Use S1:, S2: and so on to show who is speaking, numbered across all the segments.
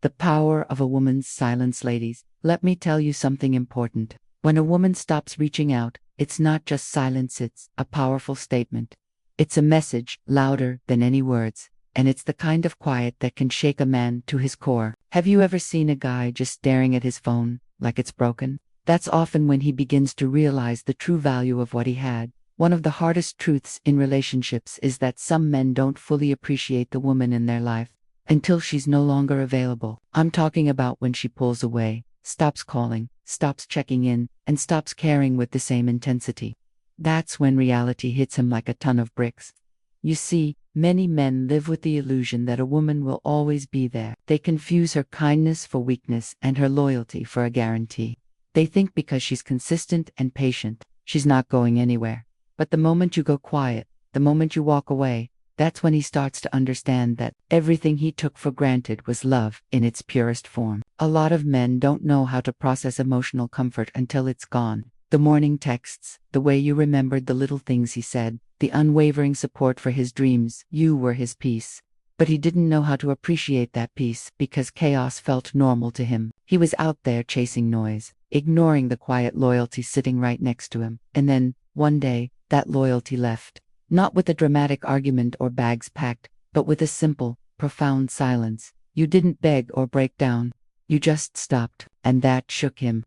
S1: The power of a woman's silence, ladies. Let me tell you something important. When a woman stops reaching out, it's not just silence, it's a powerful statement. It's a message louder than any words, and it's the kind of quiet that can shake a man to his core. Have you ever seen a guy just staring at his phone like it's broken? That's often when he begins to realize the true value of what he had. One of the hardest truths in relationships is that some men don't fully appreciate the woman in their life until she's no longer available. I'm talking about when she pulls away, stops calling, stops checking in, and stops caring with the same intensity. That's when reality hits him like a ton of bricks. You see, many men live with the illusion that a woman will always be there. They confuse her kindness for weakness and her loyalty for a guarantee. They think because she's consistent and patient, she's not going anywhere. But the moment you go quiet, the moment you walk away, that's when he starts to understand that everything he took for granted was love in its purest form. A lot of men don't know how to process emotional comfort until it's gone. The morning texts, the way you remembered the little things he said, the unwavering support for his dreams, you were his peace. But he didn't know how to appreciate that peace because chaos felt normal to him. He was out there chasing noise, ignoring the quiet loyalty sitting right next to him. And then, one day, that loyalty left. Not with a dramatic argument or bags packed, but with a simple, profound silence. You didn't beg or break down. You just stopped, and that shook him.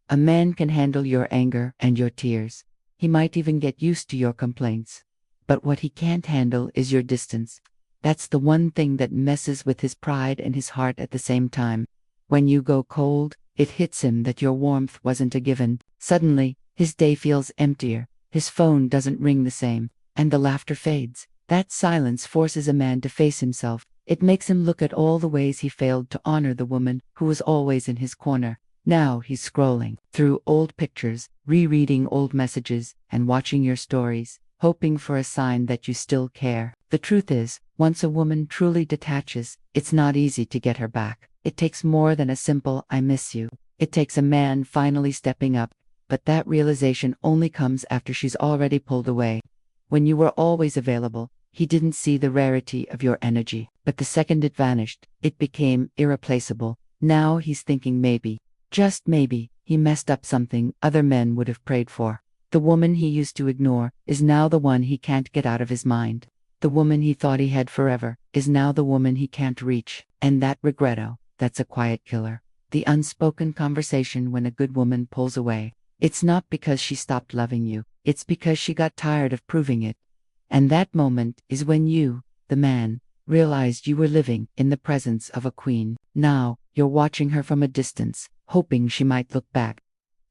S1: A man can handle your anger and your tears. He might even get used to your complaints. But what he can't handle is your distance. That's the one thing that messes with his pride and his heart at the same time. When you go cold, it hits him that your warmth wasn't a given. Suddenly, his day feels emptier. His phone doesn't ring the same, and the laughter fades. That silence forces a man to face himself. It makes him look at all the ways he failed to honor the woman who was always in his corner. Now he's scrolling through old pictures, rereading old messages, and watching your stories, hoping for a sign that you still care. The truth is, once a woman truly detaches, it's not easy to get her back. It takes more than a simple "I miss you." It takes a man finally stepping up. But that realization only comes after she's already pulled away. When you were always available, he didn't see the rarity of your energy. But the second it vanished, it became irreplaceable. Now he's thinking maybe, just maybe, he messed up something other men would have prayed for. The woman he used to ignore is now the one he can't get out of his mind. The woman he thought he had forever is now the woman he can't reach. And that regretto, that's a quiet killer. The unspoken conversation when a good woman pulls away. It's not because she stopped loving you, it's because she got tired of proving it. And that moment is when you, the man, realized you were living in the presence of a queen. Now, you're watching her from a distance, hoping she might look back.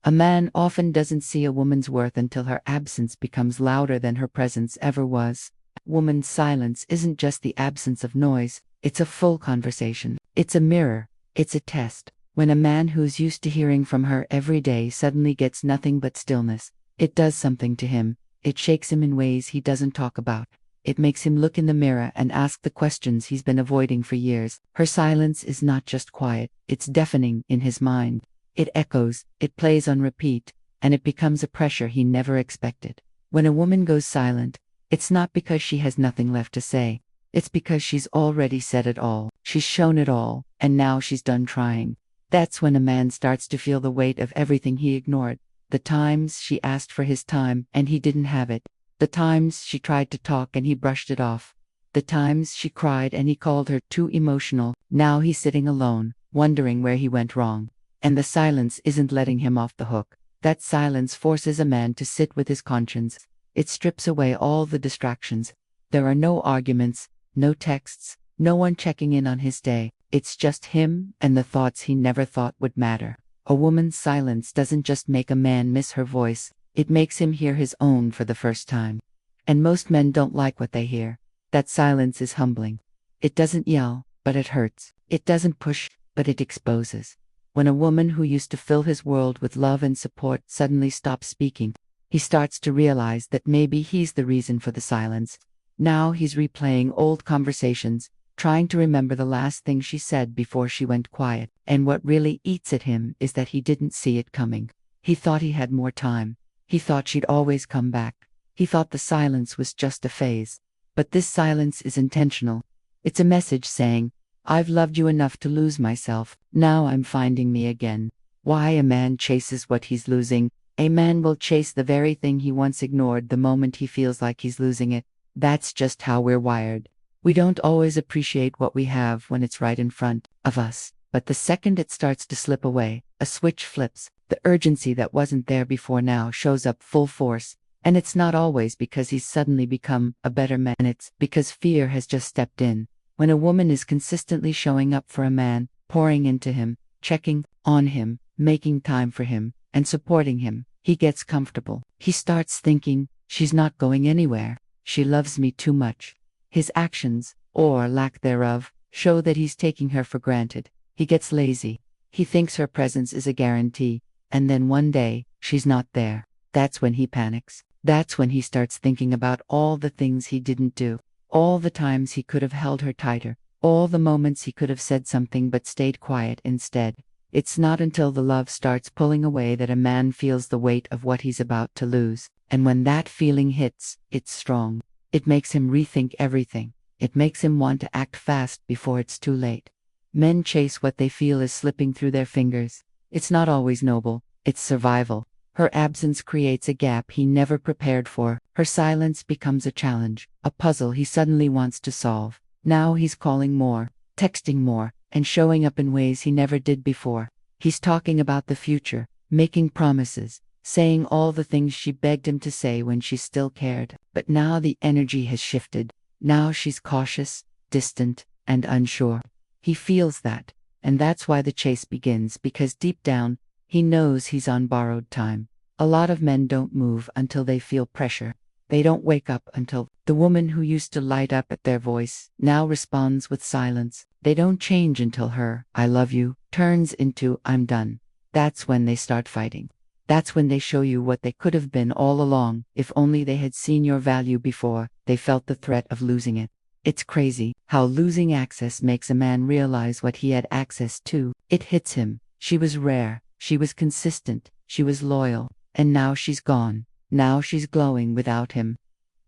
S1: A man often doesn't see a woman's worth until her absence becomes louder than her presence ever was. Woman's silence isn't just the absence of noise, it's a full conversation. It's a mirror, it's a test. When a man who's used to hearing from her every day suddenly gets nothing but stillness, it does something to him. It shakes him in ways he doesn't talk about. It makes him look in the mirror and ask the questions he's been avoiding for years. Her silence is not just quiet, it's deafening in his mind. It echoes, it plays on repeat, and it becomes a pressure he never expected. When a woman goes silent, it's not because she has nothing left to say. It's because she's already said it all. She's shown it all, and now she's done trying. That's when a man starts to feel the weight of everything he ignored. The times she asked for his time and he didn't have it. The times she tried to talk and he brushed it off. The times she cried and he called her too emotional. Now he's sitting alone, wondering where he went wrong. And the silence isn't letting him off the hook. That silence forces a man to sit with his conscience. It strips away all the distractions. There are no arguments, no texts, no one checking in on his day. It's just him and the thoughts he never thought would matter. A woman's silence doesn't just make a man miss her voice, it makes him hear his own for the first time. And most men don't like what they hear. That silence is humbling. It doesn't yell, but it hurts. It doesn't push, but it exposes. When a woman who used to fill his world with love and support suddenly stops speaking, he starts to realize that maybe he's the reason for the silence. Now he's replaying old conversations, trying to remember the last thing she said before she went quiet. And what really eats at him is that he didn't see it coming. He thought he had more time. He thought she'd always come back. He thought the silence was just a phase. But this silence is intentional. It's a message saying, I've loved you enough to lose myself. Now I'm finding me again. Why a man chases what he's losing. A man will chase the very thing he once ignored the moment he feels like he's losing it. That's just how we're wired. We don't always appreciate what we have when it's right in front of us. But the second it starts to slip away, a switch flips. The urgency that wasn't there before now shows up full force. And it's not always because he's suddenly become a better man. It's because fear has just stepped in. When a woman is consistently showing up for a man, pouring into him, checking on him, making time for him, and supporting him, he gets comfortable. He starts thinking, she's not going anywhere. She loves me too much. His actions, or lack thereof, show that he's taking her for granted. He gets lazy. He thinks her presence is a guarantee. And then one day, she's not there. That's when he panics. That's when he starts thinking about all the things he didn't do. All the times he could have held her tighter. All the moments he could have said something but stayed quiet instead. It's not until the love starts pulling away that a man feels the weight of what he's about to lose. And when that feeling hits, it's strong. It makes him rethink everything. It makes him want to act fast before it's too late. Men chase what they feel is slipping through their fingers. It's not always noble. It's survival. Her absence creates a gap he never prepared for. Her silence becomes a challenge, a puzzle he suddenly wants to solve. Now he's calling more, texting more, and showing up in ways he never did before. He's talking about the future, making promises, saying all the things she begged him to say when she still cared. But now the energy has shifted. Now she's cautious, distant, and unsure. He feels that, and that's why the chase begins, because deep down, he knows he's on borrowed time. A lot of men don't move until they feel pressure. They don't wake up until the woman who used to light up at their voice now responds with silence. They don't change until her "I love you" turns into "I'm done." That's when they start fighting. That's when they show you what they could have been all along. If only they had seen your value before they felt the threat of losing it. It's crazy how losing access makes a man realize what he had access to. It hits him. She was rare. She was consistent, she was loyal, and now she's gone. Now she's glowing without him.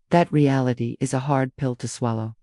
S1: That reality is a hard pill to swallow.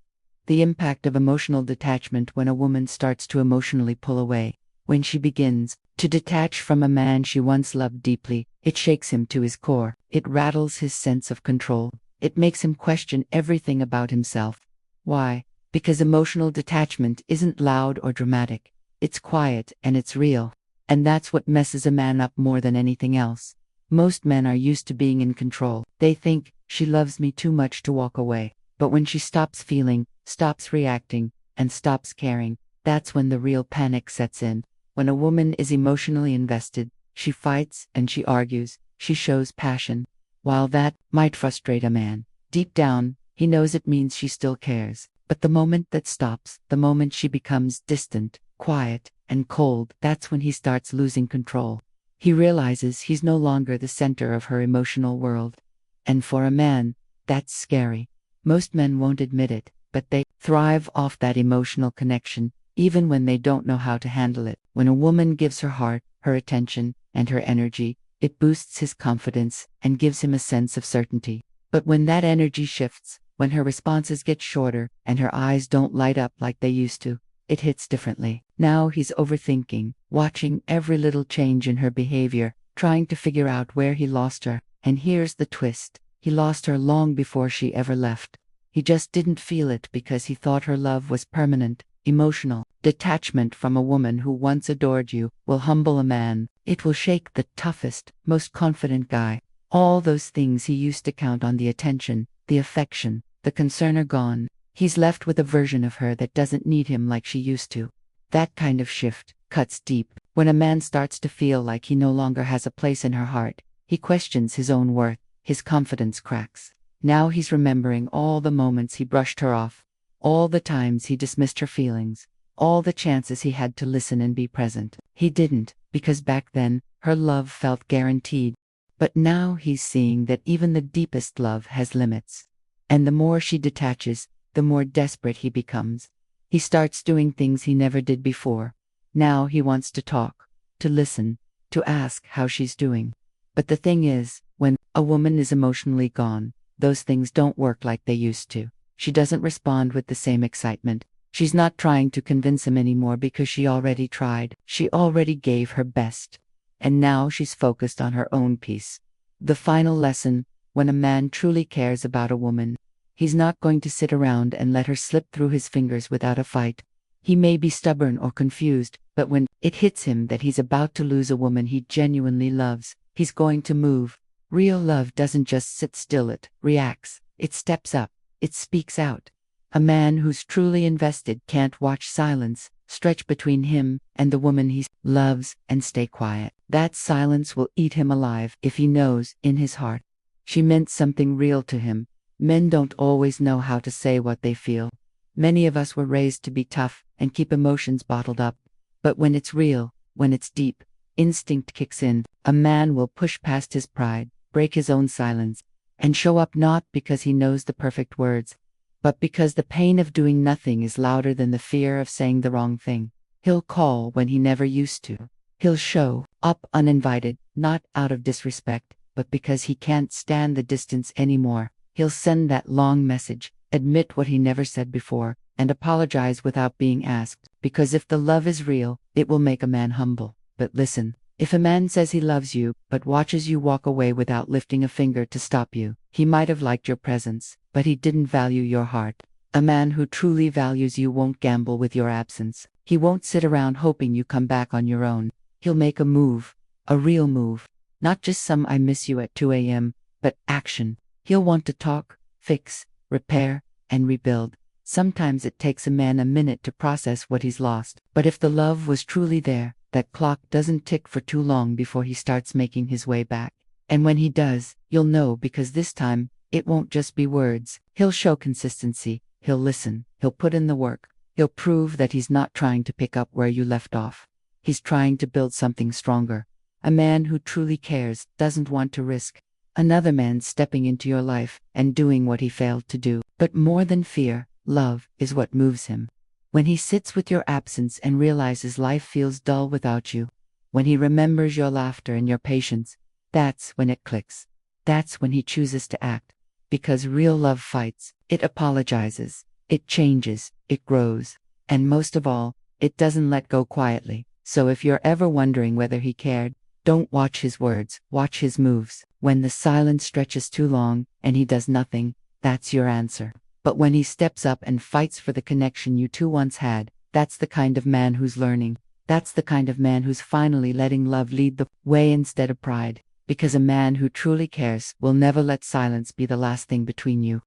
S1: The impact of emotional detachment when a woman starts to emotionally pull away, when she begins to detach from a man she once loved deeply, it shakes him to his core. It rattles his sense of control. It makes him question everything about himself. Why? Because emotional detachment isn't loud or dramatic. It's quiet and it's real. And that's what messes a man up more than anything else. Most men are used to being in control. They think, she loves me too much to walk away. But when she stops feeling, stops reacting, and stops caring, that's when the real panic sets in. When a woman is emotionally invested, she fights and she argues, she shows passion. While that might frustrate a man, deep down, he knows it means she still cares. But the moment that stops, the moment she becomes distant, quiet, and cold, that's when he starts losing control. He realizes he's no longer the center of her emotional world. And for a man, that's scary. Most men won't admit it, but they thrive off that emotional connection, even when they don't know how to handle it. When a woman gives her heart, her attention, and her energy, it boosts his confidence and gives him a sense of certainty. But when that energy shifts, when her responses get shorter and her eyes don't light up like they used to, it hits differently. Now he's overthinking, watching every little change in her behavior, trying to figure out where he lost her. And here's the twist. He lost her long before she ever left. He just didn't feel it because he thought her love was permanent. Emotional detachment from a woman who once adored you will humble a man. It will shake the toughest, most confident guy. All those things he used to count on, the attention, the affection, the concern, are gone. He's left with a version of her that doesn't need him like she used to. That kind of shift cuts deep. When a man starts to feel like he no longer has a place in her heart, he questions his own worth. His confidence cracks. Now he's remembering all the moments he brushed her off, all the times he dismissed her feelings, all the chances he had to listen and be present. He didn't, because back then, her love felt guaranteed. But now he's seeing that even the deepest love has limits. And the more she detaches, the more desperate he becomes. He starts doing things he never did before. Now he wants to talk, to listen, to ask how she's doing. But the thing is, when a woman is emotionally gone, those things don't work like they used to. She doesn't respond with the same excitement. She's not trying to convince him anymore because she already tried. She already gave her best. And now she's focused on her own peace. The final lesson: when a man truly cares about a woman, he's not going to sit around and let her slip through his fingers without a fight. He may be stubborn or confused, but when it hits him that he's about to lose a woman he genuinely loves, he's going to move. Real love doesn't just sit still, it reacts, it steps up, it speaks out. A man who's truly invested can't watch silence stretch between him and the woman he loves and stay quiet. That silence will eat him alive if he knows, in his heart, she meant something real to him. Men don't always know how to say what they feel. Many of us were raised to be tough and keep emotions bottled up. But when it's real, when it's deep, instinct kicks in. A man will push past his pride, break his own silence, and show up not because he knows the perfect words, but because the pain of doing nothing is louder than the fear of saying the wrong thing. He'll call when he never used to. He'll show up uninvited, not out of disrespect, but because he can't stand the distance anymore. He'll send that long message, admit what he never said before, and apologize without being asked. Because if the love is real, it will make a man humble. But listen, if a man says he loves you, but watches you walk away without lifting a finger to stop you, he might have liked your presence, but he didn't value your heart. A man who truly values you won't gamble with your absence. He won't sit around hoping you come back on your own. He'll make a move, a real move. Not just some "I miss you at 2 a.m., but action. He'll want to talk, fix, repair, and rebuild. Sometimes it takes a man a minute to process what he's lost. But if the love was truly there, that clock doesn't tick for too long before he starts making his way back. And when he does, you'll know, because this time, it won't just be words. He'll show consistency. He'll listen. He'll put in the work. He'll prove that he's not trying to pick up where you left off. He's trying to build something stronger. A man who truly cares doesn't want to risk another man stepping into your life and doing what he failed to do. But more than fear, love is what moves him. When he sits with your absence and realizes life feels dull without you, when he remembers your laughter and your patience, that's when it clicks. That's when he chooses to act. Because real love fights, it apologizes, it changes, it grows, and most of all, it doesn't let go quietly. So if you're ever wondering whether he cared, don't watch his words, watch his moves. When the silence stretches too long and he does nothing, that's your answer. But when he steps up and fights for the connection you two once had, that's the kind of man who's learning. That's the kind of man who's finally letting love lead the way instead of pride. Because a man who truly cares will never let silence be the last thing between you.